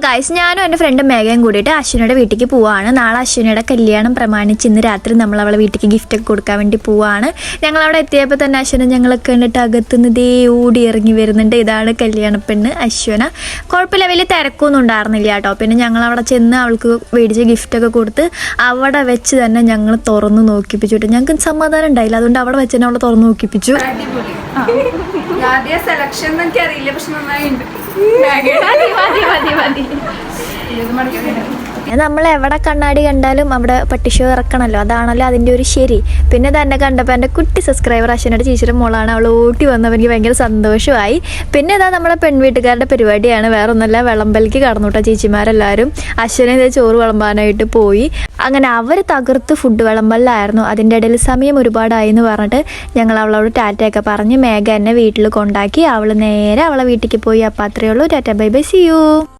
Guys, ഞാനും എൻ്റെ ഫ്രണ്ടും മേഘയും കൂടിയിട്ട് അശ്വിനിയുടെ വീട്ടിലേക്ക് പോവാണ്. നാളെ അശ്വിനിയുടെ കല്യാണം പ്രമാണിച്ച് ഇന്ന് രാത്രി നമ്മൾ അവളെ വീട്ടിലേക്ക് ഗിഫ്റ്റൊക്കെ കൊടുക്കാൻ വേണ്ടി പോവാണ്. ഞങ്ങളവിടെ എത്തിയപ്പോൾ തന്നെ അശ്വന ഞങ്ങളൊക്കെ കണ്ടിട്ട് അകത്തുനിന്ന് ദേ ഓടി ഇറങ്ങി വരുന്നുണ്ട്. ഇതാണ് കല്യാണ പെണ്ണ് അശ്വന. കുഴപ്പമില്ല, വലിയ തിരക്കൊന്നും ഉണ്ടായിരുന്നില്ല കേട്ടോ. പിന്നെ ഞങ്ങളവിടെ ചെന്ന് അവൾക്ക് മേടിച്ച് ഗിഫ്റ്റൊക്കെ കൊടുത്ത് അവിടെ വെച്ച് തന്നെ ഞങ്ങൾ തുറന്ന് നോക്കിപ്പിച്ചു. ഞങ്ങൾക്ക് സമാധാനം ഉണ്ടായില്ല, അതുകൊണ്ട് അവിടെ വെച്ച് തന്നെ അവളെ തുറന്ന് നോക്കിപ്പിച്ചു. സെലക്ഷൻ എന്നൊക്കെ അറിയില്ല, പക്ഷെ നന്നായിട്ടുണ്ട്. നമ്മൾ എവിടെ കണ്ണാടി കണ്ടാലും അവിടെ പട്ടിഷോ ഇറക്കണമല്ലോ, അതാണല്ലോ അതിൻ്റെ ഒരു ശരി. പിന്നെ തന്നെ കണ്ടപ്പോൾ എൻ്റെ കുട്ടി സബ്സ്ക്രൈബർ അശ്വനയുടെ ചേച്ചിയുടെ മോളാണ്. അവൾ ഓട്ടി വന്നപ്പോൾ എനിക്ക് ഭയങ്കര സന്തോഷമായി. പിന്നെ ഇതാ നമ്മുടെ പെൺവീട്ടുകാരുടെ പരിപാടിയാണ്, വേറെ ഒന്നല്ല, വിളമ്പലിക്ക് കടന്നു കേട്ടോ ചേച്ചിമാരെല്ലാവരും. അശ്വനെ ഇതേ ചോറ് വിളമ്പാനായിട്ട് പോയി. അങ്ങനെ അവർ തകർത്ത് ഫുഡ് വിളമ്പലിലായിരുന്നു. അതിൻ്റെ ഇടയിൽ സമയം ഒരുപാടായി എന്ന് പറഞ്ഞിട്ട് ഞങ്ങൾ അവളോട് ടാറ്റയൊക്കെ പറഞ്ഞ് മേഘ എന്നെ വീട്ടിൽ കൊണ്ടാക്കി. അവൾ നേരെ അവളെ വീട്ടിലേക്ക് പോയി. അപ്പം അത്രയേ ഉള്ളൂ. Tata, bye bye, see U.